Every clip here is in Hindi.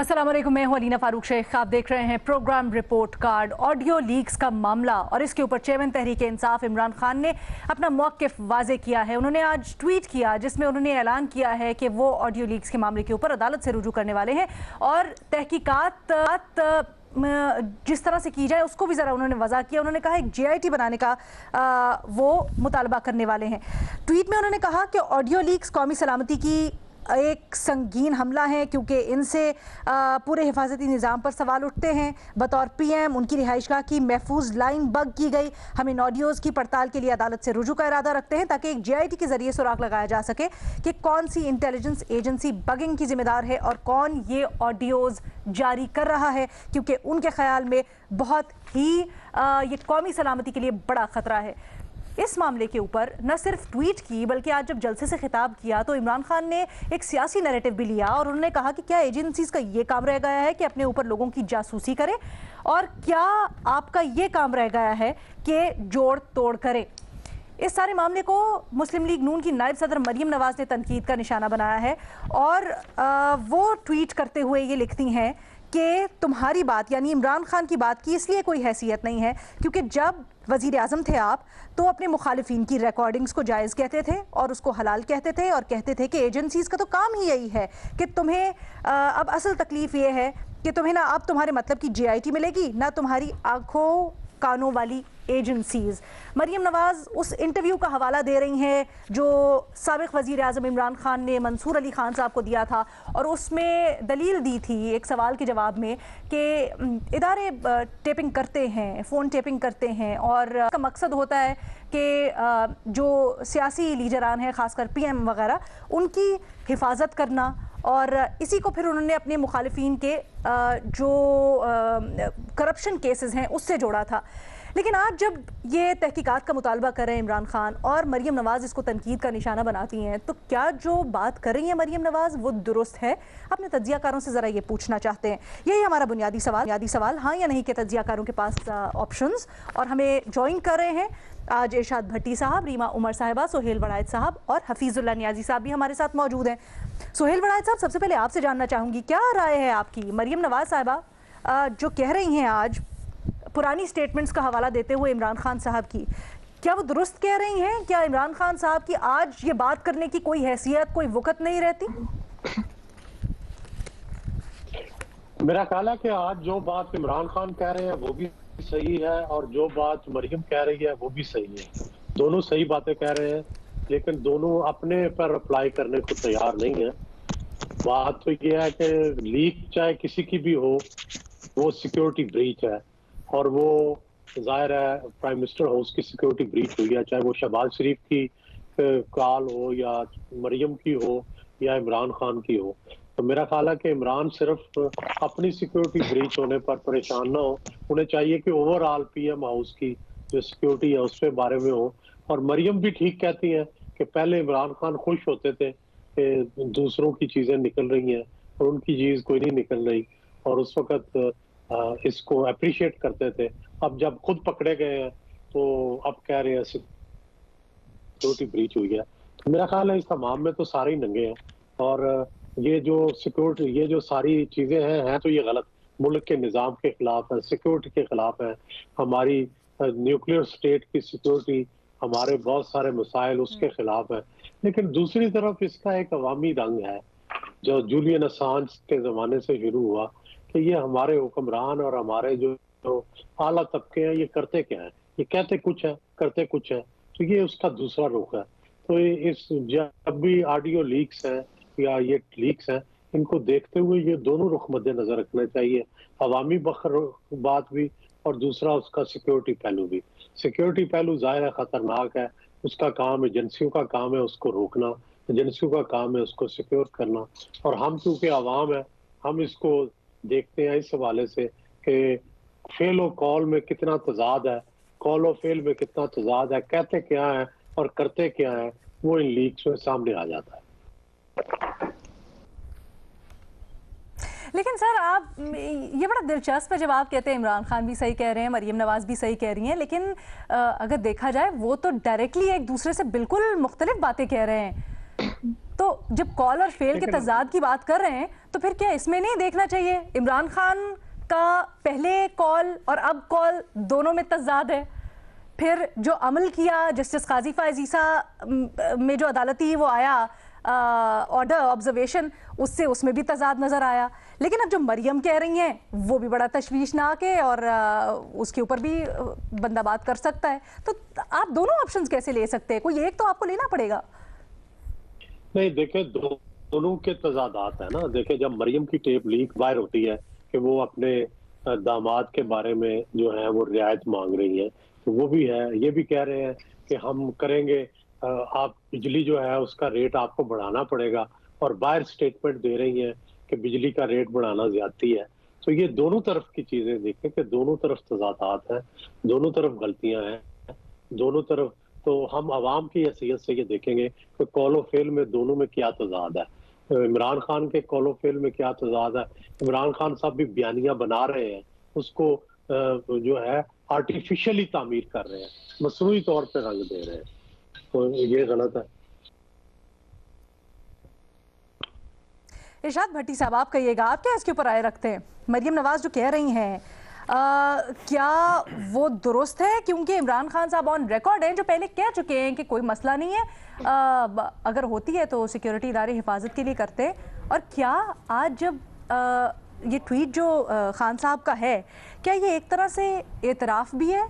अस्सलाम वालेकुम, मैं हूं अलीना फारूक शेख। आप देख रहे हैं programme report card. Audio leaks का मामला और इसके ऊपर चेयरमैन तहरीक इंसाफ इमरान खान ने अपना मौक़िफ़ वाज़े किया है। उन्होंने आज ट्वीट किया जिसमें उन्होंने ऐलान किया है कि वो ऑडियो लीक्स के मामले के ऊपर अदालत से रुजू करने वाले हैं और तहकीकात जिस तरह से की जाए उसको भी ज़रा उन्होंने वज़ा किया। उन्होंने कहा एक JIT बनाने का वो मुतालबा करने वाले हैं। ट्वीट में उन्होंने कहा कि ऑडियो लीक्स कौमी सलामती की एक संगीन हमला है क्योंकि इनसे पूरे हिफाजती निज़ाम पर सवाल उठते हैं। बतौर PM उनकी रिहाइशगाह की महफूज लाइन बग की गई। हम इन ऑडियोज़ की पड़ताल के लिए अदालत से रुजू का इरादा रखते हैं ताकि एक JIT के ज़रिए सुराग लगाया जा सके कि कौन सी इंटेलिजेंस एजेंसी बगिंग की जिम्मेदार है और कौन ये ऑडियोज़ जारी कर रहा है, क्योंकि उनके ख्याल में बहुत ही ये कौमी सलामती के लिए बड़ा ख़तरा है। इस मामले के ऊपर न सिर्फ ट्वीट की बल्कि आज जब जलसे से खिताब किया तो इमरान खान ने एक सियासी नैरेटिव भी लिया और उन्होंने कहा कि क्या एजेंसीज का ये काम रह गया है कि अपने ऊपर लोगों की जासूसी करें और क्या आपका ये काम रह गया है कि जोड़ तोड़ करें। इस सारे मामले को मुस्लिम लीग नून की नायब सदर मरियम नवाज ने तनकीद का निशाना बनाया है और वो ट्वीट करते हुए ये लिखती हैं कि तुम्हारी बात यानी इमरान खान की बात की इसलिए कोई हैसियत नहीं है क्योंकि जब वज़ीर आज़म थे आप तो अपने मुखालिफिन की रिकॉर्डिंग्स को जायज़ कहते थे और उसको हलाल कहते थे और कहते थे कि एजेंसीज़ का तो काम ही यही है कि तुम्हें अब असल तकलीफ़ ये है कि तुम्हें ना अब तुम्हारे मतलब की JIT मिलेगी ना तुम्हारी आंखों कानों वाली एजेंसीज़। मरियम नवाज़ उस इंटरव्यू का हवाला दे रही हैं जो साबिक़ वज़ीर आज़म इमरान खान ने मंसूर अली खान साहब को दिया था और उसमें दलील दी थी एक सवाल के जवाब में कि इदारे टेपिंग करते हैं, फ़ोन टेपिंग करते हैं और का मकसद होता है कि जो सियासी लीडरान हैं ख़ासकर PM वग़ैरह उनकी हिफाजत करना और इसी को फिर उन्होंने अपने मुखालिफिन के जो करप्शन केसेस हैं उससे जोड़ा था। लेकिन आज जब ये तहकीकात का मुतालबा कर रहे हैं इमरान खान और मरियम नवाज़ इसको तनकीद का निशाना बनाती हैं तो क्या जो बात कर रही हैं मरियम नवाज़ वो दुरुस्त है? अपने तज्ज़ियाकारों से ज़रा ये पूछना चाहते हैं। यही हमारा बुनियादी सवाल हाँ या नहीं के तज्ज़ियाकारों के पास ऑप्शंस। और हमें ज्वाइन कर रहे हैं आज इरशाद भट्टी साहब, रीमा उमर साहिबा, सोहेल वड़ायत साहब और हफीजुल्लाह नियाजी साहब भी हमारे साथ मौजूद हैं। सोहेल वड़ायत साहब, सबसे पहले आपसे जानना चाहूँगी क्या राय है आपकी मरियम नवाज़ साहिबा जो कह रही हैं आज पुरानी स्टेटमेंट्स का हवाला देते हुए इमरान खान साहब की, क्या वो दुरुस्त कह रही हैं? क्या इमरान खान साहब की आज ये बात करने की कोई हैसियत, कोई वक़्त नहीं रहती? मेरा ख्याल है कि आज जो बात इमरान खान कह रहे हैं वो भी सही है और जो बात मरियम कह रही है वो भी सही है। दोनों सही बातें कह रहे हैं लेकिन दोनों अपने पर अप्लाई करने को तैयार नहीं है। बात तो ये है कि लीक चाहे किसी की भी हो वो सिक्योरिटी ब्रीच है और वो जाहिर है प्राइम मिनिस्टर हाउस की सिक्योरिटी ब्रीच हुई है, चाहे वो शहबाज शरीफ की कॉल हो या मरियम की हो या इमरान खान की हो। तो मेरा ख्याल है कि इमरान सिर्फ अपनी सिक्योरिटी ब्रीच होने पर परेशान ना हो, उन्हें चाहिए कि ओवरऑल PM हाउस की जो सिक्योरिटी है उसके बारे में हो। और मरियम भी ठीक कहती हैं कि पहले इमरान खान खुश होते थे कि दूसरों की चीज़ें निकल रही हैं और उनकी चीज़ कोई नहीं निकल रही और उस वक़्त इसको अप्रिशिएट करते थे। अब जब खुद पकड़े गए हैं तो अब कह रहे हैं सिक्योरिटी ब्रीच हुई है। तो मेरा ख्याल है इस तमाम में तो सारे ही नंगे हैं और ये जो सिक्योरिटी ये जो सारी चीज़ें हैं तो ये गलत, मुल्क के निज़ाम के खिलाफ है, सिक्योरिटी के खिलाफ है, हमारी न्यूक्लियर स्टेट की सिक्योरिटी, हमारे बहुत सारे मसाइल उसके खिलाफ है। लेकिन दूसरी तरफ इसका एक अवामी रंग है जो जूलियन असांज के ज़माने से शुरू हुआ कि ये हमारे हुक्मरान और हमारे जो आला तबके हैं ये करते क्या है, ये कहते कुछ है करते कुछ है। तो ये उसका दूसरा रुख है। तो इस जब भी ऑडियो लीक्स हैं या ये लीक्स हैं इनको देखते हुए ये दोनों रुख मद्देनजर रखना चाहिए, अवामी बात भी और दूसरा उसका सिक्योरिटी पहलू भी। सिक्योरिटी पहलू ज़ाहिर है ख़तरनाक है, उसका काम एजेंसियों का काम है उसको रोकना, एजेंसियों का काम है उसको सिक्योर करना। और हम क्योंकि आवाम है हम इसको देखते हैं इस हवाले से कि फेल और कॉल में कितना तजाद है, कॉल और फेल में कितना तजाद है, कहते क्या है और करते क्या है वो इन लीक्स में सामने आ जाता है। लेकिन सर आप ये बड़ा दिलचस्प है जब आप कहते हैं इमरान खान भी सही कह रहे हैं, मरियम नवाज भी सही कह रही हैं, लेकिन अगर देखा जाए वो तो डायरेक्टली एक दूसरे से बिल्कुल मुख्तलिफ बातें कह रहे हैं। तो जब कॉल और फेल के तजाद की बात कर रहे हैं तो फिर क्या इसमें नहीं देखना चाहिए इमरान खान का पहले कॉल और अब कॉल दोनों में तजाद है? फिर जो अमल किया जस्टिस काजी फायज ईसा में जो अदालती वो आया ऑर्डर ऑब्जर्वेशन, उसमें भी तजाद नजर आया। लेकिन अब जो मरियम कह रही हैं वो भी बड़ा तशवीशनाक है और उसके ऊपर भी बंदा बात कर सकता है। तो आप दोनों ऑप्शंस कैसे ले सकते हैं? कोई एक तो आपको लेना पड़ेगा। नहीं, देखे दोनों के तजादात है ना। देखे जब मरियम की टेप लीक बाहर होती है कि वो अपने दामाद के बारे में जो है वो रियायत मांग रही है, तो वो भी है, ये भी कह रहे हैं कि हम करेंगे, आप बिजली जो है उसका रेट आपको बढ़ाना पड़ेगा, और बाहर स्टेटमेंट दे रही हैं कि बिजली का रेट बढ़ाना ज्यादती है। तो ये दोनों तरफ की चीजें देखें कि दोनों तरफ तजादात हैं, दोनों तरफ गलतियां हैं, दोनों तरफ। तो हम आवाम की हैसियत से ये देखेंगे कि कॉलो फेल में दोनों में क्या तजाद है। इमरान खान के कॉलो फेल में क्या तजाद है? इमरान खान साहब भी बयानियां बना रहे हैं, उसको जो है आर्टिफिशियली तामीर कर रहे हैं, मसनूई तौर पर रंग दे रहे हैं, तो ये गलत है। इरशाद भट्टी साहब, आप कहिएगा, आप क्या इसके ऊपर राय रखते हैं? मरियम नवाज जो कह रही हैं क्या वो दुरुस्त है? क्योंकि इमरान खान साहब ऑन रिकॉर्ड हैं जो पहले कह चुके हैं कि कोई मसला नहीं है, अगर होती है तो सिक्योरिटी इदारे हिफाजत के लिए करते हैं। और क्या आज जब ये ट्वीट जो खान साहब का है, क्या ये एक तरह से एतराफ़ भी है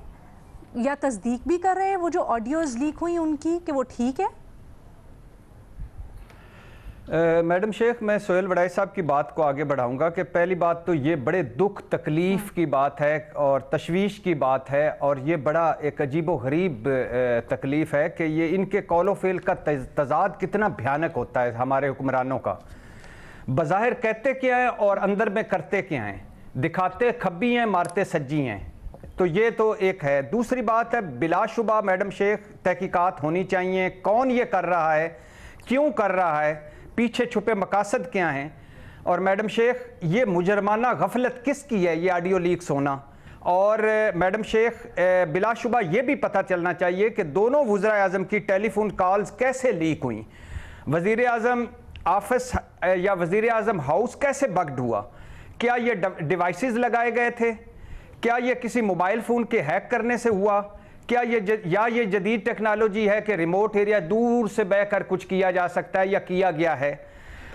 या तस्दीक भी कर रहे हैं वो जो ऑडियोज़ लीक हुई उनकी कि वो ठीक है? मैडम शेख, मैं सोहेल वड़ाई साहब की बात को आगे बढ़ाऊंगा कि पहली बात तो ये बड़े दुख तकलीफ़ की बात है और तशवीश की बात है, और ये बड़ा एक अजीबो गरीब तकलीफ़ है कि ये इनके कॉलो फेल का तजाद कितना भयानक होता है हमारे हुक्मरानों का। बज़ाहिर कहते क्या हैं और अंदर में करते क्या हैं, दिखाते खब्बी हैं, मारते सज्जी हैं। तो ये तो एक है। दूसरी बात है, बिलाशुबा मैडम शेख तहकीकात होनी चाहिए, कौन ये कर रहा है, क्यों कर रहा है, पीछे छुपे मकासद क्या हैं। और मैडम शेख, ये मुजरमाना गफलत किसकी है ये ऑडियो लीक्स होना। और मैडम शेख, बिलाशुबा ये भी पता चलना चाहिए कि दोनों वज़ीर आज़म की टेलीफोन कॉल्स कैसे लीक हुई, वज़ीर आज़म ऑफिस या वज़ीर आज़म हाउस कैसे बग्ड हुआ, क्या ये डिवाइसेस लगाए गए थे, क्या ये किसी मोबाइल फ़ोन के हैक करने से हुआ, क्या ये जदीद टेक्नोलॉजी है कि रिमोट एरिया दूर से बहकर कुछ किया जा सकता है या किया गया है।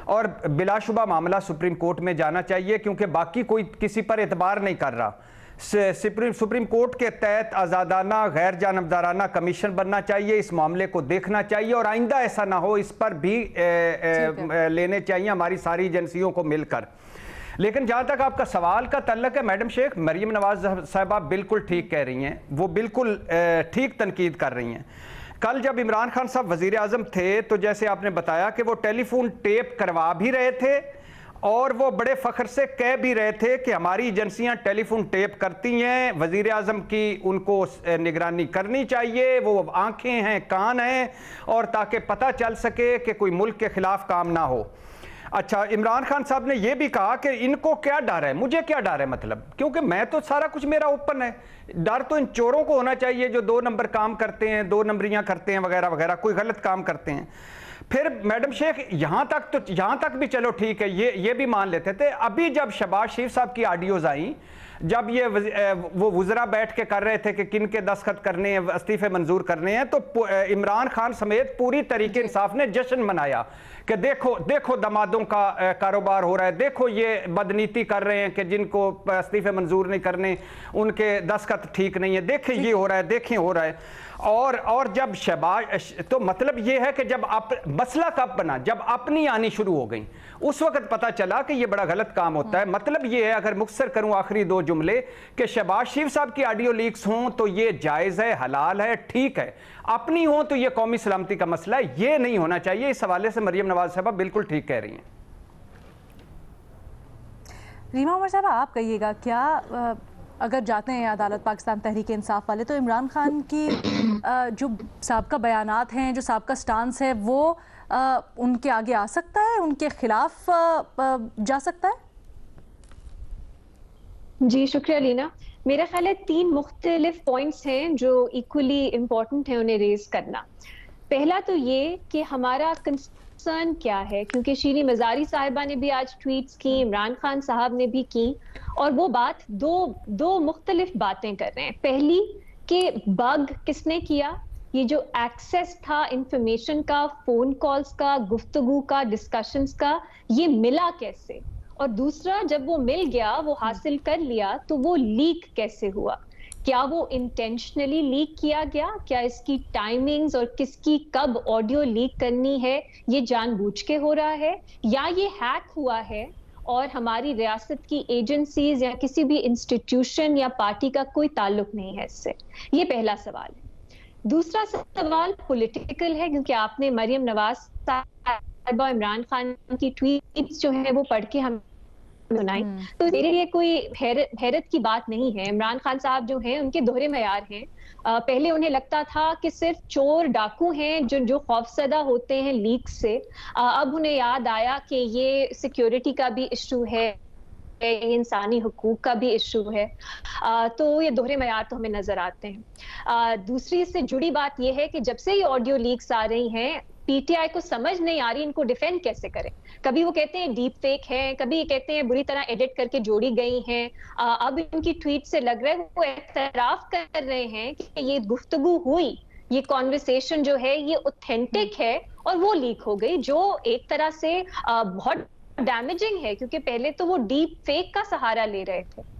और बिलाशुबा मामला सुप्रीम कोर्ट में जाना चाहिए, क्योंकि बाकी कोई किसी पर एतबार नहीं कर रहा। सुप्रीम कोर्ट के तहत आज़ादाना गैर जानबदाराना कमीशन बनना चाहिए, इस मामले को देखना चाहिए और आइंदा ऐसा ना हो, इस पर भी लेने चाहिए हमारी सारी एजेंसियों को मिलकर। लेकिन जहाँ तक आपका सवाल का तल्लक है मैडम शेख, मरियम नवाज साहबा बिल्कुल ठीक कह रही हैं, वो बिल्कुल ठीक तनकीद कर रही हैं। कल जब इमरान खान साहब वज़ीर आज़म थे तो जैसे आपने बताया कि वो टेलीफोन टेप करवा भी रहे थे और वो बड़े फ़ख्र से कह भी रहे थे कि हमारी एजेंसियां टेलीफोन टेप करती हैं, वज़ीर आज़म की उनको निगरानी करनी चाहिए, वो आंखें हैं, कान हैं, और ताकि पता चल सके कि कोई मुल्क के ख़िलाफ़ काम ना हो। अच्छा, इमरान खान साहब ने यह भी कहा कि इनको क्या डर है, मुझे क्या डर है, मतलब क्योंकि मैं तो सारा कुछ मेरा ओपन है। डर तो इन चोरों को होना चाहिए जो 2 नंबर काम करते हैं, 2 नंबरियां करते हैं वगैरह वगैरह, कोई गलत काम करते हैं। फिर मैडम शेख, यहाँ तक भी चलो ठीक है, ये भी मान लेते थे। अभी जब शहबाज शरीफ साहब की ऑडियोज आई, जब ये वो वज़रा बैठ के कर रहे थे कि किन के दस्तखत करने हैं, इस्तीफे मंजूर करने हैं, तो इमरान खान समेत पूरी तरीके इंसाफ ने जश्न मनाया कि देखो दमादों का कारोबार हो रहा है, देखो ये बदनीति कर रहे हैं कि जिनको इस्तीफे मंजूर नहीं करने उनके दस्तखत ठीक नहीं है, देखें ये हो रहा है, देखें हो रहा है। और जब शहबाज, तो मतलब ये है कि जब मसला कब बना, जब अपनी आनी शुरू हो गई, उस वक्त पता चला कि ये बड़ा गलत काम होता है। मतलब ये है, अगर मुख्तसर करूं आखिरी 2 जुमले, कि शहबाज शरीफ साहब की ऑडियो लीक्स हों तो ये जायज़ है, हलाल है, ठीक है, अपनी हो तो ये कौमी सलामती का मसला है, ये नहीं होना चाहिए। इस हवाले से मरियम नवाज साहबा बिल्कुल ठीक कह रही हैं। रीमा उमर साहब, आप कहिएगा, क्या अगर जाते हैं अदालत पाकिस्तान तहरीक इंसाफ वाले तो इमरान खान की जो साबका बयानात हैं, जो साबका स्टांस है, वो उनके आगे आ सकता है, उनके खिलाफ जा सकता है? जी शुक्रिया लीना। मेरा ख्याल है 3 मुख्तलिफ पॉइंट्स हैं जो इक्वली इम्पॉर्टेंट है उन्हें रेज करना। पहला तो ये कि हमारा कंसर्न क्या है, क्योंकि शीरी मजारी साहिबा ने भी आज ट्वीट्स की, इमरान खान साहब ने भी की, और वो बात दो मुख्तलिफ बातें कर रहे हैं। पहली कि बग किसने किया, ये जो एक्सेस था इंफॉर्मेशन का, फोन कॉल्स का, गुफ्तगू का, डिस्कशंस का, ये मिला कैसे, और दूसरा जब वो मिल गया, वो हासिल कर लिया, तो वो लीक कैसे हुआ। क्या वो इंटेंशनली लीक किया गया, क्या इसकी टाइमिंग्स और किसकी कब ऑडियो लीक करनी है ये जानबूझ के हो रहा है, या ये हैक हुआ है और हमारी रियासत की एजेंसीज या किसी भी इंस्टीट्यूशन या पार्टी का कोई ताल्लुक नहीं है इससे। ये पहला सवाल है। दूसरा सवाल पॉलिटिकल है, क्योंकि आपने मरियम नवाज साहिबा, इमरान खान की ट्वीट्स जो है वो पढ़ के हम सुनाई, तो मेरे लिए कोई हैरत की बात नहीं है। इमरान खान साहब जो हैं उनके दोहरे मयार हैं। पहले उन्हें लगता था कि सिर्फ चोर डाकू हैं जो खौफजदा होते हैं लीक से, अब उन्हें याद आया कि ये सिक्योरिटी का भी इशू है, ये इंसानी हुकूक का भी इशू है। तो ये दोहरे मयार तो हमें नजर आते हैं। दूसरी इससे जुड़ी बात यह है कि जब से ये ऑडियो लीक्स आ रही हैं, पीटीआई को समझ नहीं आ रही इनको डिफेंड कैसे करें। कभी वो कहते हैं डीप फेक है, कभी ये कहते हैं बुरी तरह एडिट करके जोड़ी गई हैं। अब इनकी ट्वीट से लग रहा है वो एतराफ कर रहे हैं कि ये गुफ्तगू हुई, ये कॉन्वर्सेशन जो है ये ऑथेंटिक है और वो लीक हो गई, जो एक तरह से बहुत डैमेजिंग है, क्योंकि पहले तो वो डीप फेक का सहारा ले रहे थे।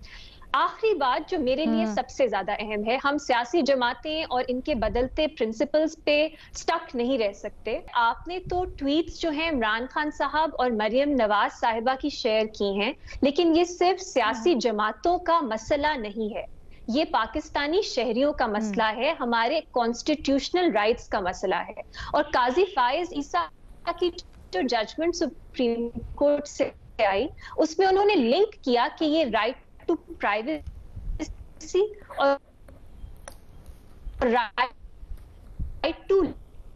आखिरी बात जो मेरे लिए सबसे ज्यादा अहम है, हम सियासी जमातें और इनके बदलते प्रिंसिपल्स पे स्टक नहीं रह सकते। आपने तो ट्वीट्स जो हैं इमरान खान साहब और मरियम नवाज साहिबा की शेयर की हैं, लेकिन ये सिर्फ सियासी जमातों का मसला नहीं है, ये पाकिस्तानी शहरियों का मसला है, हमारे कॉन्स्टिट्यूशनल राइट्स का मसला है। और काजी फाइज ईसा की जो जजमेंट सुप्रीम कोर्ट से आई, उसमें उन्होंने लिंक किया कि ये राइट टू प्राइवेसी और राइट टू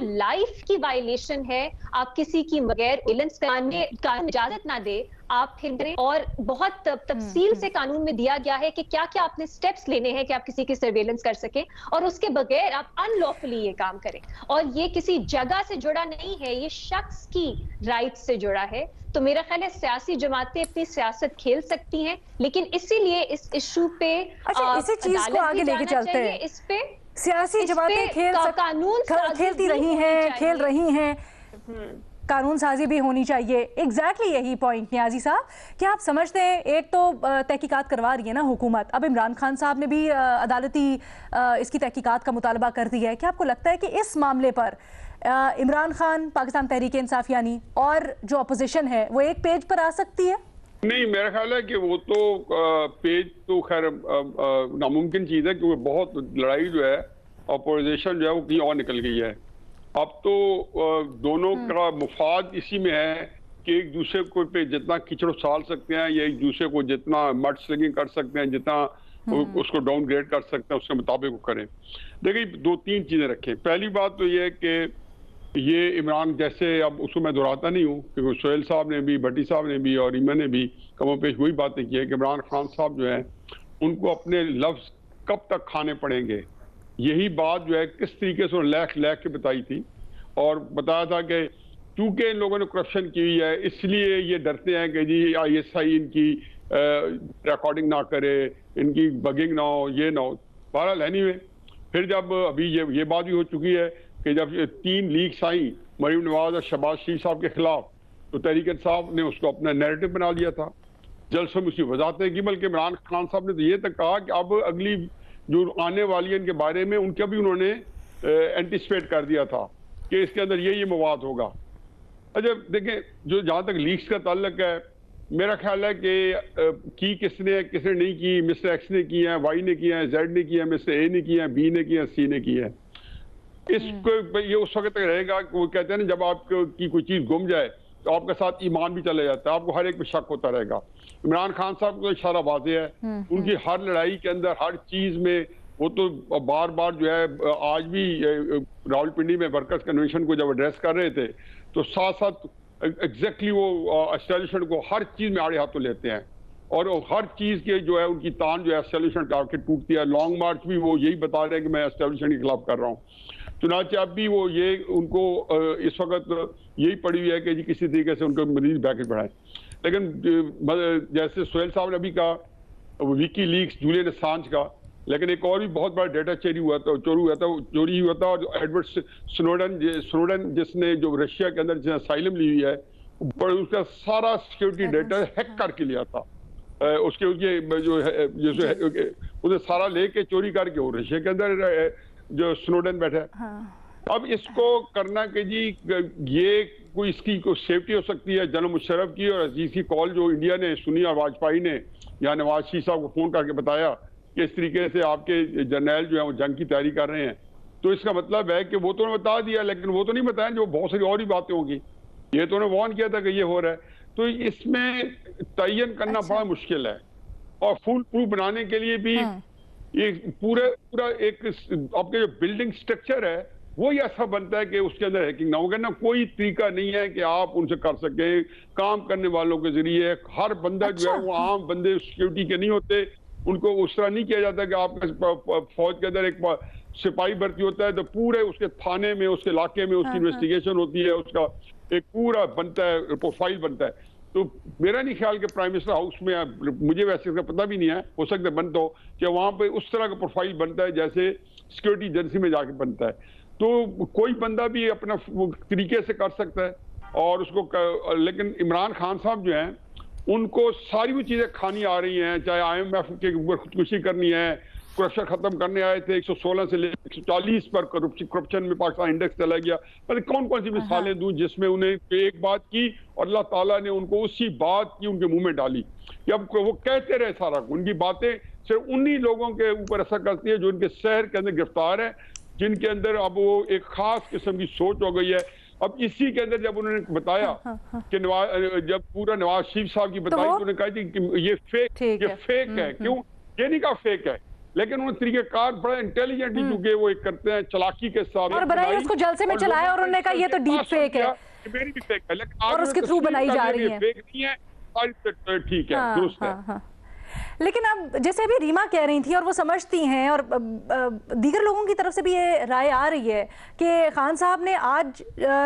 लाइफ की वायलेशन है। आप किसी की बगैर कानून इजाजत ना दे, आप फिर करें, और बहुत तफसील से कानून में दिया गया है कि क्या क्या आपने स्टेप्स लेने हैं कि आप किसी की सर्वेलेंस कर सकें, और उसके बगैर आप अनलॉफुली ये काम करें। और ये किसी जगह से जुड़ा नहीं है, ये शख्स की राइट से जुड़ा है। तो मेरा ख्याल है सियासी जमातें अपनी सियासत खेल सकती हैं, लेकिन इसीलिए इस इशू पे इसी चीज को आगे लेके चलते हैं। इस पे सियासी जमातें खेलती रही हैं, कानून साजी भी होनी चाहिए। एग्जैक्टली यही पॉइंट नियाजी साहब, क्या आप समझते हैं, एक तो तहकीकात करवा रही है ना हुकूमत, अब इमरान खान साहब ने भी अदालती इसकी तहकीकात का मुतालबा कर दिया है। क्या आपको लगता है कि इस मामले पर इमरान खान, पाकिस्तान तहरीक इंसाफ यानी और जो अपोजिशन है वो एक पेज पर आ सकती है? नहीं, मेरा ख्याल है कि वो तो पेज तो खैर नामुमकिन चीज़ है, क्योंकि बहुत लड़ाई जो है अपोजिशन जो है वो कहीं और निकल गई है। अब तो दोनों का मुफाद इसी में है कि एक दूसरे को पे जितना कीचड़ उछाल सकते हैं या एक दूसरे को जितना मड स्लिंगिंग कर सकते हैं, जितना उसको डाउनग्रेड कर सकते हैं, उसके मुताबिक वो करें। देखिए, दो तीन चीज़ें रखें। पहली बात तो ये है कि ये इमरान, जैसे अब उसको मैं दोहराता नहीं हूँ, क्योंकि सोहेल साहब ने भी, भट्टी साहब ने भी और ईमन ने भी कमों पेश वही बातें की है कि इमरान खान साहब जो है उनको अपने लफ्ज़ कब तक खाने पड़ेंगे। यही बात जो है किस तरीके से लैख के बताई थी, और बताया था कि चूंकि इन लोगों ने करप्शन की हुई है इसलिए ये डरते हैं कि जी ISI इनकी रिकॉर्डिंग ना करे, इनकी बगिंग ना हो, ये ना हो। बहरहाल एनीवे, फिर जब अभी ये बात भी हो चुकी है कि जब 3 लीक्स आई मरीम नवाज और शहबाज शरीफ साहब के खिलाफ, तो तहरीक इंसाफ ने उसको अपना नैरेटिव बना लिया था, जलसों में उसकी वजाहतें की। बल्कि इमरान खान साहब ने तो ये तक कहा कि अब अगली जो आने वाली है इनके बारे में उनका भी उन्होंने एंटिसिपेट कर दिया था कि इसके अंदर ये मवाद होगा। अच्छा देखें, जो जहाँ तक लीक्स का ताल्लुक है, मेरा ख्याल है कि किसने नहीं की, मिस्टर एक्स ने की है, वाई ने किया है, जेड ने किया है, मिस्टर ए ने किया है, बी ने किया है, सी ने किया है। इसको ये उस वक्त तक रहेगा, वो कहते हैं ना, जब आपकी कोई चीज़ गुम जाए तो आपके साथ ईमान भी चले जाता है, आपको हर एक पे शक होता रहेगा। इमरान खान साहब को इशारा वाज़ेह है, उनकी हर लड़ाई के अंदर, हर चीज़ में वो तो बार बार जो है, आज भी रावलपिंडी में वर्कर्स कन्वेंशन को जब एड्रेस कर रहे थे तो साथ साथ एग्जैक्टली वो एस्टेब्लिशमेंट को हर चीज़ में आड़े हाथों लेते हैं, और हर चीज़ के जो है उनकी तान जो है एस्टेब्लिशमेंट आके टूटती है। लॉन्ग मार्च भी वो यही बता रहे हैं कि मैं एस्टेब्लिशमेंट के खिलाफ कर रहा हूँ। चुनाचे अब भी वो ये उनको इस वक्त यही पड़ी हुई है कि जी किसी तरीके से उनको मजीद ब्रैकेट बढ़ाए। लेकिन जैसे सोहेल साहब ने अभी कहा विकी लीक्स, जूलियन असांज का, लेकिन एक और भी बहुत बड़ा डेटा चोरी हुआ था। और एडवर्ड स्नोडन जिसने जो रशिया के अंदर जिसने असाइलम ली हुई है, उसका सारा सिक्योरिटी डेटा हैक करके लिया था। उसके जो है उसे सारा लेके चोरी करके वो रशिया के अंदर जो स्नोडन बैठा है। हाँ। अब इसको करना कि जी ये कोई इसकी कोई सेफ्टी हो सकती है जनरल मुशर्रफ की और अजीज की कॉल जो इंडिया ने सुनी और वाजपेयी ने या नवाज शरीफ साहब को फोन करके बताया कि इस तरीके से आपके जर्नैल जो है वो जंग की तैयारी कर रहे हैं, तो इसका मतलब है कि वो तो बता दिया, लेकिन वो तो नहीं बताया जो बहुत सारी और ही बातें होंगी। ये तो उन्होंने वार्न किया था कि ये हो रहा है, तो इसमें तयन करना बड़ा मुश्किल है। और फुल प्रूफ बनाने के लिए भी ये पूरा एक आपके जो बिल्डिंग स्ट्रक्चर है वो ही ऐसा बनता है कि उसके अंदर हैकिंग ना होगा ना। कोई तरीका नहीं है कि आप उनसे कर सके। काम करने वालों के जरिए हर बंदा जो है वो आम बंदे सिक्योरिटी के नहीं होते, उनको उस तरह नहीं किया जाता कि आपके फौज के अंदर एक सिपाही भर्ती होता है तो पूरे उसके थाने में, उसके इलाके में उसकी इन्वेस्टिगेशन होती है, उसका एक पूरा बनता है, प्रोफाइल बनता है। तो मेरा नहीं ख्याल कि प्राइम मिनिस्टर हाउस में, मुझे वैसे इसका पता भी नहीं है, हो सकता है बनता हो कि वहां पे उस तरह का प्रोफाइल बनता है जैसे सिक्योरिटी एजेंसी में जाके बनता है। तो कोई बंदा भी अपना तरीके से कर सकता है और उसको लेकिन इमरान खान साहब जो हैं उनको सारी वो चीजें खानी आ रही हैं, चाहे IMF के ऊपर खुदकुशी करनी है, करप्शन खत्म करने आए थे, 116 से लेकर 140 पर करप्शन में पाकिस्तान इंडेक्स चला गया। मतलब कौन कौन सी मिसालें दूं जिसमें उन्हें एक बात की और अल्लाह ताला ने उनको उसी बात की उनके मुंह में डाली कि अब वो कहते रहे सारा, उनकी बातें सिर्फ उन्हीं लोगों के ऊपर असर करती है जो उनके शहर के अंदर गिरफ्तार है, जिनके अंदर अब वो एक खास किस्म की सोच हो गई है। अब इसी के अंदर जब उन्होंने बताया कि जब पूरा नवाज शरीफ साहब की बताई तो उन्होंने कहा कि ये फेक है। क्यों? ये नहीं कहा फेक है, लेकिन उन्होंने तरीकेकार बड़ा इंटेलिजेंटली चूंकि वो एक करते हैं चलाकी के साथ और बनाई उसको जलसे में चलाया और उन्होंने कहा ये तो डीप फेक है, मेरी भी फेक है, लेकिन और उसके थ्रू बनाई जा रही है, फेक नहीं है, ठीक है, दुरुस्त है। लेकिन अब जैसे अभी रीमा कह रही थी और वो समझती हैं और दीगर लोगों की तरफ से भी ये राय आ रही है कि खान साहब ने आज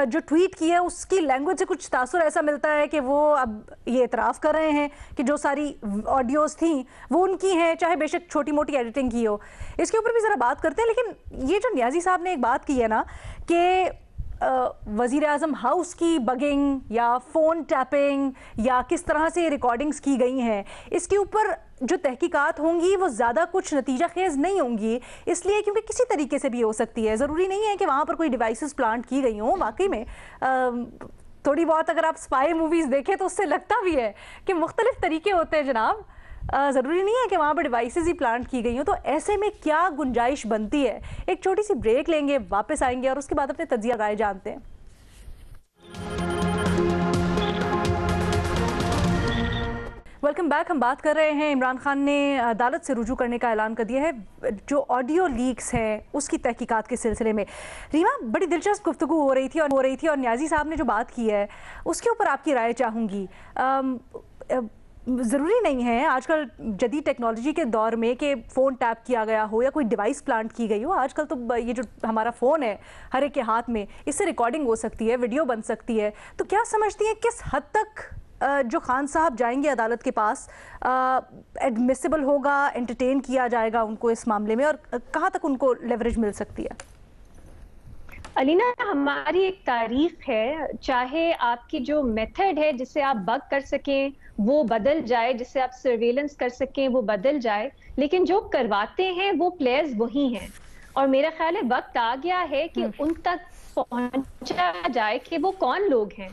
जो ट्वीट किया उसकी लैंग्वेज से कुछ तासुर ऐसा मिलता है कि वो अब ये इतराफ़ कर रहे हैं कि जो सारी ऑडियोज़ थी वो उनकी हैं, चाहे बेशक छोटी मोटी एडिटिंग की हो। इसके ऊपर भी ज़रा बात करते हैं। लेकिन ये जो नियाज़ी साहब ने एक बात की है ना कि वज़ीर आज़म हाउस की बगिंग या फ़ोन टैपिंग या किस तरह से रिकॉर्डिंग्स की गई हैं, इसके ऊपर जो तहकीकात होंगी वो ज़्यादा कुछ नतीजा खेज़ नहीं होंगी, इसलिए क्योंकि किसी तरीके से भी हो सकती है। ज़रूरी नहीं है कि वहाँ पर कोई डिवाइसेस प्लांट की गई हों। वाकई में थोड़ी बहुत अगर आप स्पाई मूवीज़ देखें तो उससे लगता भी है कि मुख्तलिफ तरीके होते हैं जनाब। ज़रूरी नहीं है कि वहाँ पर डिवाइसेस ही प्लांट की गई हो। तो ऐसे में क्या गुंजाइश बनती है? एक छोटी सी ब्रेक लेंगे, वापस आएंगे और उसके बाद अपने तज्जिया राय जानते हैं। Welcome back. हम बात कर रहे हैं, इमरान खान ने अदालत से रुजू करने का ऐलान कर दिया है जो ऑडियो लीक्स हैं उसकी तहकीकात के सिलसिले में। रीमा, बड़ी दिलचस्प गुफ्तगू हो रही थी और नियाज़ी साहब ने जो बात की है उसके ऊपर आपकी राय चाहूँगी। ज़रूरी नहीं है आजकल जदीद टेक्नोलॉजी के दौर में कि फ़ोन टैप किया गया हो या कोई डिवाइस प्लांट की गई हो। आजकल तो ये जो हमारा फ़ोन है हर एक के हाथ में, इससे रिकॉर्डिंग हो सकती है, वीडियो बन सकती है। तो क्या समझती हैं किस हद तक जो खान साहब जाएंगे अदालत के पास एडमिसिबल होगा, एंटरटेन किया जाएगा उनको इस मामले में, और कहाँ तक उनको लेवरेज मिल सकती है? अलीना, हमारी एक तारीख है, चाहे आपकी जो मेथड है जिससे आप बग कर सकें वो बदल जाए, जिससे आप सर्वेलेंस कर सकें वो बदल जाए, लेकिन जो करवाते हैं वो प्लेयर्स वही हैं। और मेरा ख्याल है वक्त आ गया है कि उन तक पहुंचा जाए कि वो कौन लोग हैं,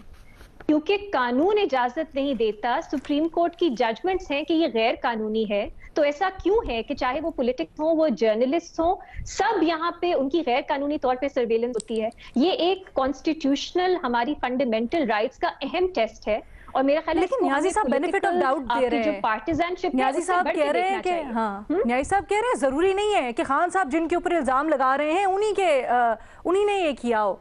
क्योंकि कानून इजाजत नहीं देता। सुप्रीम कोर्ट की जजमेंट्स हैं कि ये गैर कानूनी है। तो ऐसा क्यों है कि चाहे वो पॉलिटिक्स हो, वो जर्नलिस्ट हो, सब यहाँ पे उनकी गैर कानूनी तौर पे सर्वेलेंस होती है। ये एक कॉन्स्टिट्यूशनल हमारी फंडामेंटल राइट्स का अहम टेस्ट है। और मेरा ख्याल है लेकिन न्याज़ी साहब बेनिफिट ऑफ डाउट दे रहे हैं, पार्टिजनशिप न्याज़ी साहब कह रहे हैं कि न्याज़ी साहब कह रहे हैं जरूरी नहीं है कि खान साहब जिनके ऊपर इल्जाम लगा रहे हैं उन्हीं ने ये किया हो।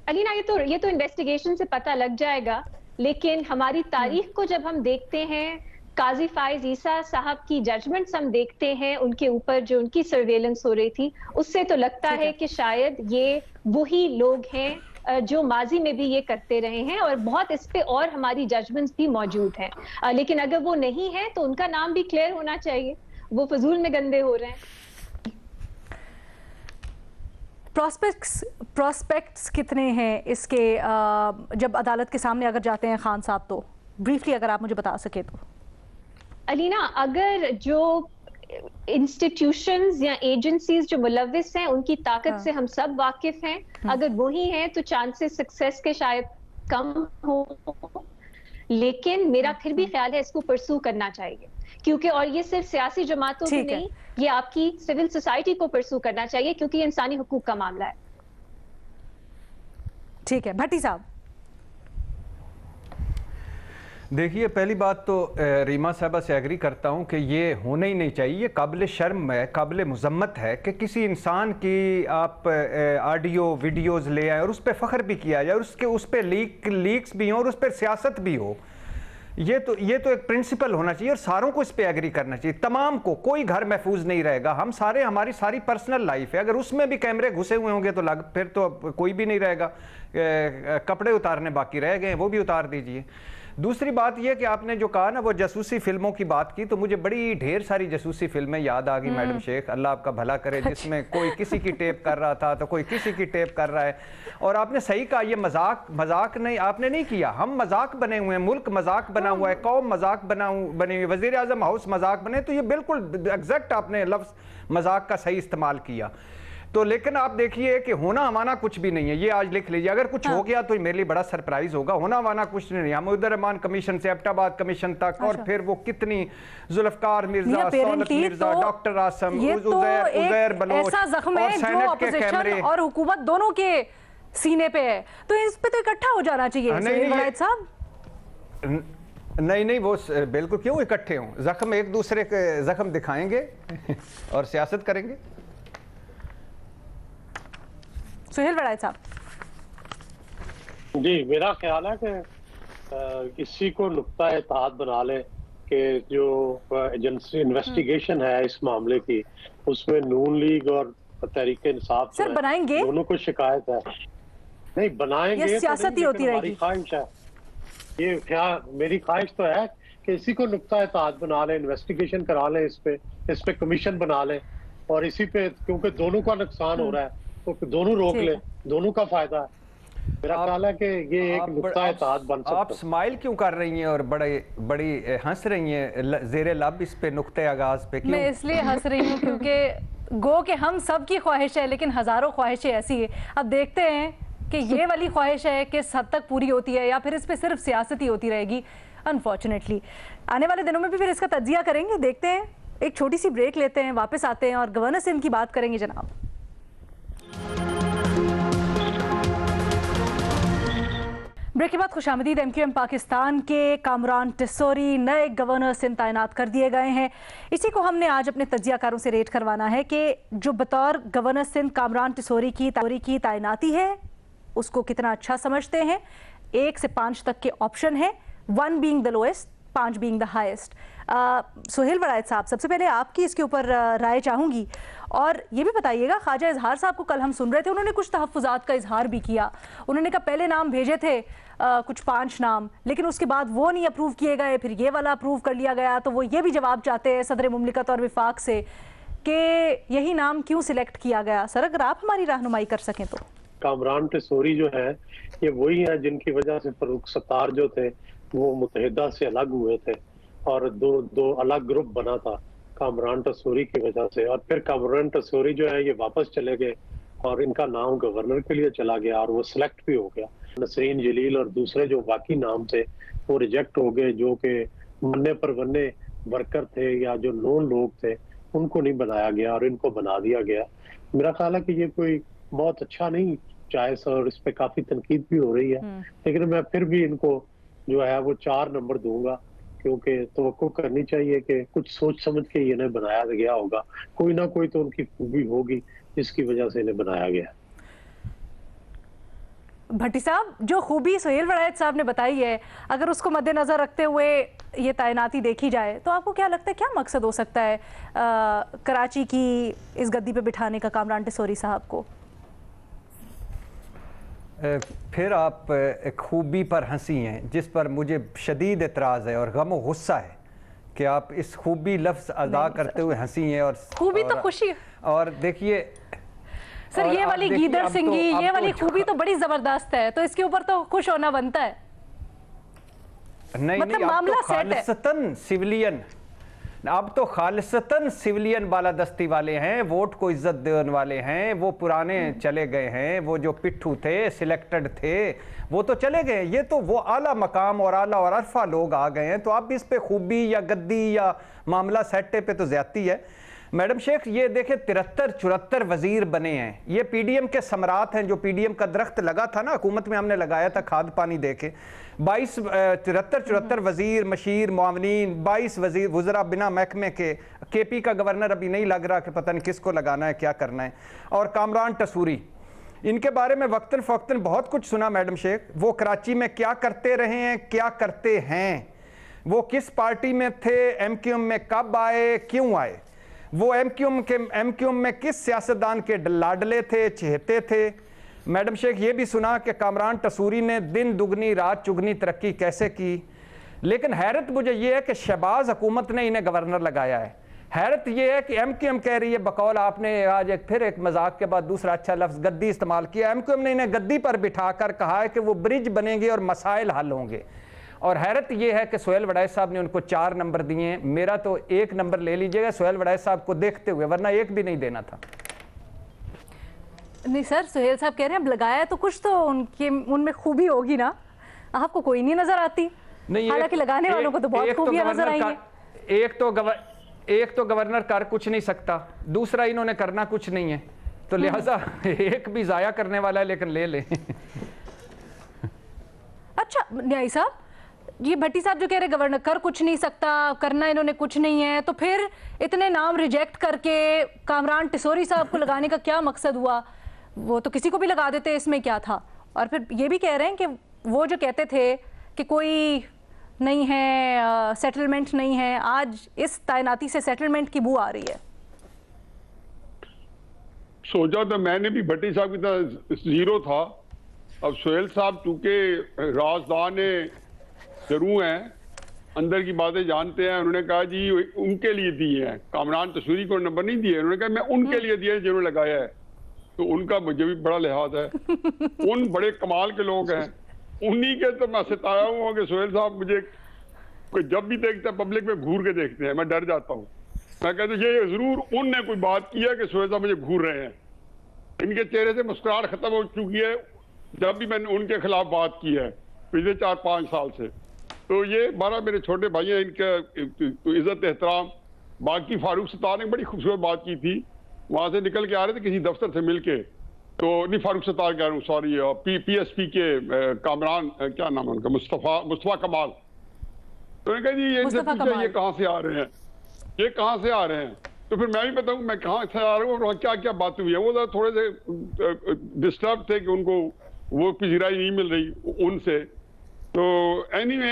अलीना, ये तो इन्वेस्टिगेशन से पता लग जाएगा, लेकिन हमारी तारीख को जब हम देखते हैं, काजी फाइज ईसा साहब की जजमेंट्स हम देखते हैं, उनके ऊपर जो उनकी सर्वेलेंस हो रही थी, उससे तो लगता है कि शायद ये वही लोग हैं जो माजी में भी ये करते रहे हैं, और बहुत इस पे और हमारी जजमेंट्स भी मौजूद हैं। लेकिन अगर वो नहीं है तो उनका नाम भी क्लियर होना चाहिए, वो फजूल में गंदे हो रहे हैं। प्रोस्पेक्ट्स कितने हैं इसके, जब अदालत के सामने अगर जाते हैं खान साहब, तो ब्रीफली अगर आप मुझे बता सके तो। अलीना, अगर जो इंस्टीट्यूशंस या एजेंसीज जो मुलविस हैं उनकी ताकत से हम सब वाकिफ हैं, अगर वही हैं तो चांसेस सक्सेस के शायद कम हो, लेकिन मेरा फिर भी ख्याल है इसको परसू करना चाहिए, क्योंकि और ये सिर्फ सियासी जमातों को नहीं, ये आपकी सिविल सोसाइटी को परसू करना चाहिए, क्योंकि ये इंसानी हुकूक का मामला है। ठीक है भट्टी साहब। देखिए, पहली बात तो रीमा साहबा से एग्री करता हूँ कि ये होना ही नहीं चाहिए। काबिल शर्म है, काबिल मुज़म्मत है कि किसी इंसान की आप ऑडियो वीडियोस ले आए और उस पर फ़ख्र भी किया जाए, और उस पर लीक्स भी हों और उस पर सियासत भी हो। ये तो एक प्रिंसिपल होना चाहिए और सारों को इस पे एग्री करना चाहिए। तमाम को, कोई घर महफूज नहीं रहेगा। हम सारे, हमारी सारी पर्सनल लाइफ है, अगर उसमें भी कैमरे घुसे हुए होंगे तो फिर तो कोई भी नहीं रहेगा। कपड़े उतारने बाकी रह गए, वो भी उतार दीजिए। दूसरी बात यह कि आपने जो कहा ना वो जासूसी फिल्मों की बात की, तो मुझे बड़ी ढेर सारी जासूसी फिल्में याद आ गई मैडम शेख, अल्लाह आपका भला करे, जिसमें कोई किसी की टेप कर रहा था तो कोई किसी की टेप कर रहा है। और आपने सही कहा, ये मजाक नहीं, आपने नहीं किया, हम मजाक बने हुए हैं, मुल्क मजाक बना हुआ है, कौम मजाक बनी हुई, वजीर आजम हाउस मजाक बने, तो ये बिल्कुल एग्जैक्ट आपने लफ्ज मजाक का सही इस्तेमाल किया। तो लेकिन आप देखिए कि होना हमारा कुछ भी नहीं है, ये आज लिख लीजिए। अगर कुछ हो गया तो मेरे लिए बड़ा सरप्राइज होगा। होना हमारा कुछ नहीं है। मुहिद्दीन रहमान कमीशन से एबटाबाद कमीशन तक, और फिर वो कितनी जुल्फकार मिर्जा, सौलत मिर्जा, डॉक्टर आसम, उज़ैर बलोच, ऐसा जख्म है जो ऑपोजिशन और हुकूमत दोनों के सीने पे है, तो इस पे तो इकट्ठा हो जाना चाहिए साहब। नहीं, वो बिल्कुल क्यों इकट्ठे हों, जख्म एक दूसरे के जख्म दिखाएंगे और सियासत करेंगे। सुहेल वड़ाई साहब। जी, मेरा ख्याल है कि इसी को नुक्ता इत्तेहाद बना ले कि जो एजेंसी इन्वेस्टिगेशन है इस मामले की, उसमें नून लीग और तहरीक इंसाफ सर बनाएंगे, दोनों को शिकायत है। नहीं बनाएंगे, ये सियासत ही होती रहेगी। ख्वाहिश है, ये ख्याल, मेरी ख्वाहिश तो है कि इसी को नुक्ता इत्तेहाद बना ले, इन्वेस्टिगेशन करा ले, इस पे कमीशन बना ले, और इसी पे, क्योंकि दोनों का नुकसान हो रहा है तो दोनों रोक ले, दोनों का फायदा है। मेरा ख्याल है कि ये एक नुक्ता इत्तेहाद बन सकता है। आप स्माइल क्यों कर रही हैं और बड़ी हंस रही हैं जेरे लब इस पे नुक्ते आगाज पे? क्यों? मैं इसलिए हंस रही हूँ क्योंकि गो कि हम सब की ख्वाहिश है, लेकिन हजारों ख्वाहिशें ऐसी है। अब देखते हैं कि ये वाली ख्वाहिश है किस हद तक पूरी होती है, या फिर इस पे सिर्फ सियासत ही होती रहेगी। अनफॉर्चुनेटली आने वाले दिनों में भी फिर इसका तज्जिया करेंगे। देखते हैं, एक छोटी सी ब्रेक लेते हैं, वापस आते हैं और गवर्नर सिंध की बात करेंगे जनाब। ब्रेक के बाद खुशामदीद। MQM पाकिस्तान के कामरान टिसोरी नए गवर्नर सिंध तैनात कर दिए गए हैं। इसी को हमने आज अपने तज्जियाकारों से रेट करवाना है कि जो बतौर गवर्नर सिंध कामरान टिसोरी की तैनाती है उसको कितना अच्छा समझते हैं। 1 से 5 तक के ऑप्शन है, 1 being the lowest, 5 being the highest. Suhail वड़ायत साहब, सबसे पहले आपकी इसके ऊपर राय चाहूँगी, और ये भी बताइएगा, ख्वाजा इजहार साहब को कल हम सुन रहे थे, उन्होंने कुछ तहफ़्फ़ुज़ात का इजहार भी किया। उन्होंने कहा पहले नाम भेजे थे कुछ 5 नाम, लेकिन उसके बाद वो नहीं अप्रूव किए गए, फिर ये वाला अप्रूव कर लिया गया। तो वो ये भी जवाब चाहते हैं सदर मुमलिकत और विफाक से कि यही नाम क्यों सिलेक्ट किया गया। सर अगर आप हमारी रहनुमाई कर सकें तो। कामरान टिसोरी जो है ये वही है जिनकी वजह से फरूक सत्तार जो थे वो मुत्तहिदा से अलग हुए थे, और दो अलग ग्रुप बना था कामरान टिसोरी की वजह से। और फिर कामरान टिसोरी जो है ये वापस चले गए और इनका नाम गवर्नर के लिए चला गया और वो सिलेक्ट भी हो गया। नसरीन जलील और दूसरे जो बाकी नाम थे वो रिजेक्ट हो गए, जो कि मन्ने परवन्ने वर्कर थे या जो नॉन लोग थे उनको नहीं बनाया गया और इनको बना दिया गया। मेरा ख्याल है कि ये कोई बहुत अच्छा नहीं चॉइस, और इस पे काफी तनकीद भी हो रही है, लेकिन मैं फिर भी इनको जो है वो 4 नंबर दूंगा, क्योंकि तवक्को करनी चाहिए कि कुछ सोच समझ के इन्हें बनाया गया होगा। कोई ना कोई तो उनकी खूबी होगी जिसकी वजह से इन्हें बनाया गया। भट्टी साहब, जो खूबी सुहेल वड़ैच साहब ने बताई है, अगर उसको मद्देनजर रखते हुए ये तैनाती देखी जाए तो आपको क्या लगता है क्या मकसद हो सकता है कराची की इस गद्दी पे बिठाने का कामरान टिसोरी साहब को? फिर आप एक खूबी पर हंसी हैं जिस पर मुझे शदीद एतराज़ है और गम और गुस्सा है कि आप इस खूबी लफ्ज़ अदा करते हुए हंसी हैं। और खूबी तो खुशी, और देखिए सर ये वाली गीदड़ सिंगी, ये वाली खूबी तो बड़ी जबरदस्त है, तो इसके ऊपर तो खुश होना बनता है। नहीं मतलब नहीं, मामला खालिसतन सिविलियन, अब तो खालिसतन सिविलियन बालादस्ती वाले हैं, वोट को इज्जत देने वाले हैं। वो पुराने चले गए हैं, वो जो पिट्ठू थे, सिलेक्टेड थे, वो तो चले गए। ये तो वो आला मकाम और आला और अरफा लोग आ गए हैं। तो अब इस पे खूबी या गद्दी या मामला सेटे पे तो ज्यादती है। मैडम शेख, ये देखे 73-74 वजीर बने हैं। ये पीडीएम के समरात हैं, जो पीडीएम का दरख्त लगा था ना, हुकूमत में हमने लगाया था खाद पानी दे के। 73-74 वजीर, मशीर, मुआवनीन, 22 वजीर वज़रा बिना महकमे के। केपी का गवर्नर अभी नहीं लग रहा कि पता नहीं किसको लगाना है, क्या करना है। और कामरान टसूरी, इनके बारे में वक्तन फ़वक्तन बहुत कुछ सुना मैडम शेख। वो कराची में क्या करते रहे हैं, क्या करते हैं, वो किस पार्टी में थे, एमक्यूएम में कब आए, क्यों आए, वो एमक्यूएम में किस सियासतदान के लाडले थे, चहेते थे। मैडम शेख, ये भी सुना कि कामरान टसूरी ने दिन दुगनी रात चुगनी तरक्की कैसे की। लेकिन हैरत मुझे ये है कि शहबाज हुकूमत ने इन्हें गवर्नर लगाया है। हैरत ये है कि एमक्यूएम कह रही है, बकौल आपने आज फिर एक मजाक के बाद दूसरा अच्छा लफ्ज़ गद्दी इस्तेमाल किया। एमक्यूएम ने इन्हें गद्दी पर बिठाकर कहा है कि वो ब्रिज बनेंगे और मसाइल हल होंगे। और हैरत यह है कि सुहेल वड़ैच साहब ने उनको 4 नंबर दिए। मेरा तो 1 नंबर ले लीजिएगा सुहेल वड़ैच साहब को देखते हुए, वरना 1 भी नहीं देना था। नहीं सर, सुहेल साहब कह रहे हैं अब लगाया तो कुछ तो उनमें खूबी होगी ना, आपको कोई नहीं नजर आती। हालांकि लगाने वालों को तो बहुत खूबियां नजर आएंगी। एक तो गवर्नर कर कुछ नहीं सकता, दूसरा इन्होंने करना कुछ नहीं है, तो लिहाजा एक भी जाया करने वाला है, लेकिन ले ले। अच्छा न्यायी साहब, ये भट्टी साहब जो कह रहे गवर्नर कर कुछ नहीं सकता, करना इन्होंने कुछ नहीं है, तो फिर इतने नाम रिजेक्ट करके कामरान टिसोरी साहब को लगाने का क्या मकसद हुआ? वो तो किसी को भी लगा देते, इसमें क्या था? और फिर ये भी कह रहे हैं कि वो जो कहते थे कि कोई नहीं है, सेटलमेंट नहीं है, आज इस तैनाती से सेटलमेंट की बू आ रही है। सोचा तो मैंने भी भट्टी साहब की तरह जीरो था। अब सुहेल साहब चूंकि राजदान जरूर हैं, अंदर की बातें जानते हैं, उन्होंने कहा जी उनके लिए दिए हैं, कामरान तसूरी को नंबर नहीं दिए। उन्होंने कहा मैं उनके लिए दिए जिन्होंने लगाया है, तो उनका मुझे भी बड़ा लिहाज है। उन बड़े कमाल के लोग हैं, उन्हीं के तो मैं सिताया हूँ कि सुहेल साहब मुझे कोई जब भी देखता है पब्लिक में घूर के देखते हैं, मैं डर जाता हूँ। मैं कहता हूँ ये जरूर उनने कोई बात की है कि सुहेल साहब मुझे घूर रहे हैं। इनके चेहरे से मुस्कुराहट खत्म हो चुकी है जब भी मैंने उनके खिलाफ बात की है पिछले 4-5 साल से। तो ये 12 मेरे छोटे भाई हैं, इनका इज्जत एहतराम। बाकी फारूक सत्तार ने बड़ी खूबसूरत बात की थी, वहां से निकल के आ रहे थे किसी दफ्तर से मिलके, तो नहीं फारूक सत्तार कह रहा हूँ, सॉरी, पीएसपी के कामरान, क्या नाम है उनका, मुस्तफा कमाल। तो उन्होंने कहा जी ये कहाँ से आ रहे हैं, ये कहाँ से आ रहे हैं? तो फिर मैं भी बताऊँ मैं कहाँ से आ रहा हूँ और क्या क्या बातें हुई है। वो थोड़े से डिस्टर्ब थे कि उनको वो पिजराई नहीं मिल रही उनसे। तो एनीवे,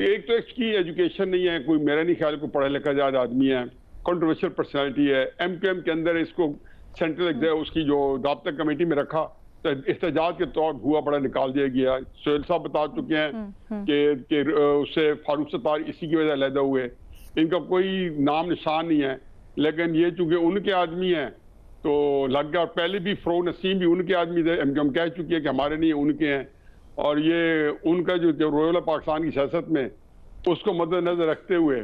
एक तो इसकी एजुकेशन नहीं है, कोई मेरा नहीं ख्याल कोई पढ़ा लिखा ज्यादा आदमी है, कंट्रोवर्शियल पर्सनैलिटी है। एमक्यूएम के अंदर इसको सेंट्रल उसकी जो दाब्ता कमेटी में रखा तो एहतजाज के तौर हुआ बड़ा निकाल दिया गया। सुहेल साहब बता चुके हैं कि उससे फारूक सत्तार इसी की वजह अलहदा हुए, इनका कोई नाम निशान नहीं है। लेकिन ये चूंकि उनके आदमी हैं तो लग गया। और पहले भी फ़रो नसीम भी उनके आदमी थे, एमक्यूएम कह चुकी है कि हमारे नहीं उनके हैं। और ये उनका जो रोल है पाकिस्तान की सियासत में, उसको मद्देनजर रखते हुए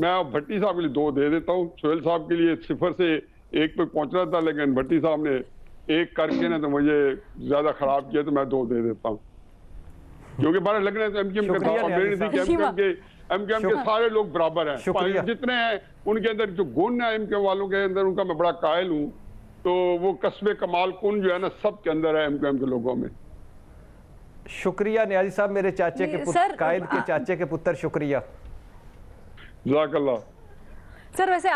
मैं भट्टी साहब के लिए 2 दे देता हूँ। सुहेल साहब के लिए 0 से 1 पे पहुंचना था, लेकिन भट्टी साहब ने 1 करके ना तो मुझे ज्यादा खराब किया, तो मैं 2 दे देता हूँ। क्योंकि बारह लगना तो एमक्यूएम के एमक्यूएम के सारे लोग बराबर हैं, जितने हैं उनके अंदर जो गुण है एमक्यूएम वालों के अंदर, उनका मैं बड़ा कायल हूँ। तो वो कस्बे कमाल कुन जो है ना सब के अंदर है एमक्यूएम के लोगों में। शुक्रिया न्याजी साहब, मेरे चाचे के पुत्र, कायद के चाचे के पुत्र, शुक्रिया। जज़ाकल्लाह। सर वैसे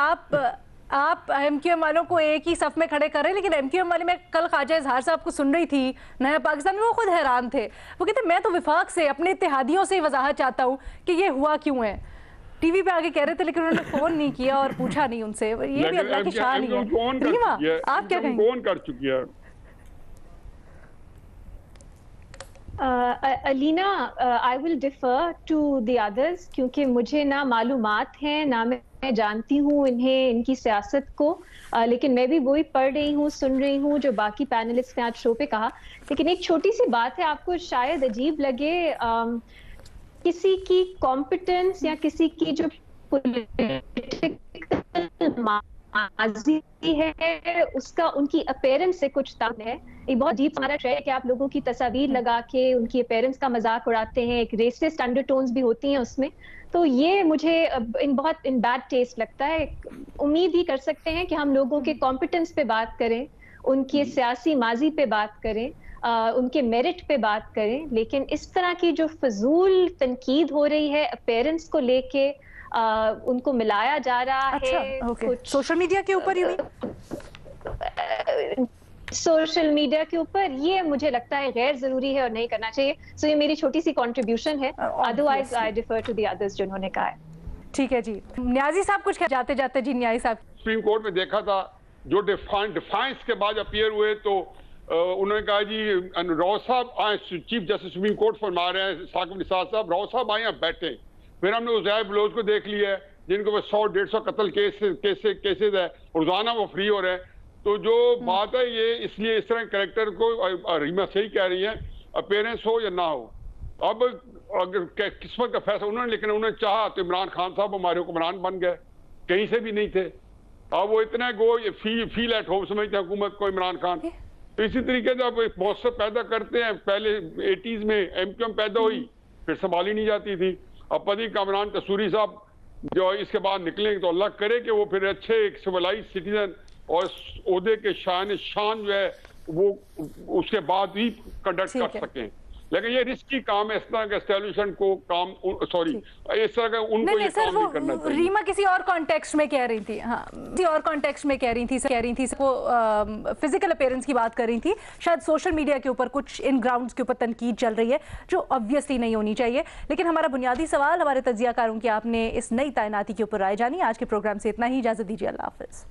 आप एमक्यूएम वालों को एक ही सफ में खड़े कर रहे हैं, लेकिन एमक्यूएम वाले, मैं कल ख्वाजा इजहार साहब को सुन रही थी नया पाकिस्तान में, वो खुद हैरान थे। वो कहते मैं तो विफाक से, अपने इत्तेहादियों से वजाहत चाहता हूँ कि ये हुआ क्यों है। टीवी पे आगे कह रहे थे, लेकिन उन्होंने फोन नहीं किया और पूछा नहीं उनसे। ये भी अल्लाह की शान ही है। रीमा, आप क्या कहेंगे? कौन कर चुकी है? Alina, I will differ to the others, क्योंकि मुझे ना मालूमात हैं, ना मैं जानती हूँ इन्हें, इनकी सियासत को, लेकिन मैं भी वही पढ़ रही हूँ, सुन रही हूँ जो बाकी पैनलिस्ट ने आज शो पे कहा। लेकिन एक छोटी सी बात है, आपको शायद अजीब लगे, किसी की कॉम्पिटेंस या किसी की जो पॉलिटिकल माजी है उसका उनकी अपीयरेंस से कुछ तंग है। ये बहुत अजीब हमारा ट्रेंड है कि आप लोगों की तस्वीर लगा के उनकी अपीयरेंस का मजाक उड़ाते हैं, एक रेसिस्ट अंडरटोन्स भी होती हैं उसमें। तो ये मुझे बहुत इन बैड टेस्ट लगता है। उम्मीद ही कर सकते हैं कि हम लोगों के कॉम्पिटेंस पे बात करें, उनके सियासी माजी पे बात करें, उनके मेरिट पे बात करें, लेकिन इस तरह की जो फजूल तनकीद हो रही है अपीयरेंस को लेके, उनको मिलाया जा रहा है कुछ सोशल मीडिया के ऊपर, सोशल मीडिया के ऊपर, ये मुझे लगता है गैर जरूरी है और नहीं करना चाहिए। सो ये मेरी छोटी सी कंट्रीब्यूशन है, otherwise I differ to the others जिन्होंने कहा है। ठीक है जी, न्याजी साहब कुछ जाते जाते। जी न्याजी साहब, सुप्रीम कोर्ट में देखा था जो डिफाइंस के बाद अपीयर हुए, तो उन्होंने कहा जी राव साहब आए, चीफ जस्टिस सुप्रीम कोर्ट फरमा रहे हैं साकिब निसार साहब, राव साहब आए बैठे। फिर हमने उज़ैर बलोच को देख लिया है जिनको 100-150 कत्ल केसेस है, रोजाना वो फ्री हो रहे हैं। तो जो बात है ये, इसलिए इस तरह कैरेक्टर को, रीमा सही कह रही है, अपीयरेंस हो या ना हो, अब अगर किस्मत का फैसला उन्होंने, लेकिन उन्होंने चाहा तो इमरान खान साहब हमारे हुक्मरान बन गए, कहीं से भी नहीं थे। अब वो इतना गो फील एट होम समझते हैं हुकूमत को इमरान खान। तो इसी तरीके से अब एक मौसम पैदा करते हैं। पहले 80s में एमक्यूएम पैदा हुई, फिर संभाली नहीं जाती थी। अब पति कामरान कसूरी साहब जो इसके बाद निकलेंगे तो अल्लाह करे कि वो फिर अच्छे एक सिविलाइज सिटीजन और ओहदे के शान जो है वो उसके बाद ही कंडक्ट कर सकें। लेकिन ये रिस्की काम है, इस तरह के एस्टेब्लिशमेंट को काम, सॉरी इस तरह का उनको ये काम नहीं करना चाहिए। रीमा किसी और कॉन्टेक्स्ट में कह रही थी, हाँ किसी और कॉन्टेक्स्ट में कह रही थी वो फिजिकल अपीयरेंस की बात कर रही थी। शायद सोशल मीडिया के ऊपर कुछ इन ग्राउंड्स के ऊपर तनकीद चल रही है जो ऑब्वियसली नहीं होनी चाहिए। लेकिन हमारा बुनियादी सवाल हमारे तज्जियाकारों की, आपने इस नई तैनाती के ऊपर राय जानी। आज के प्रोग्राम से इतना ही, इजाजत दीजिए, अल्लाह हाफिज।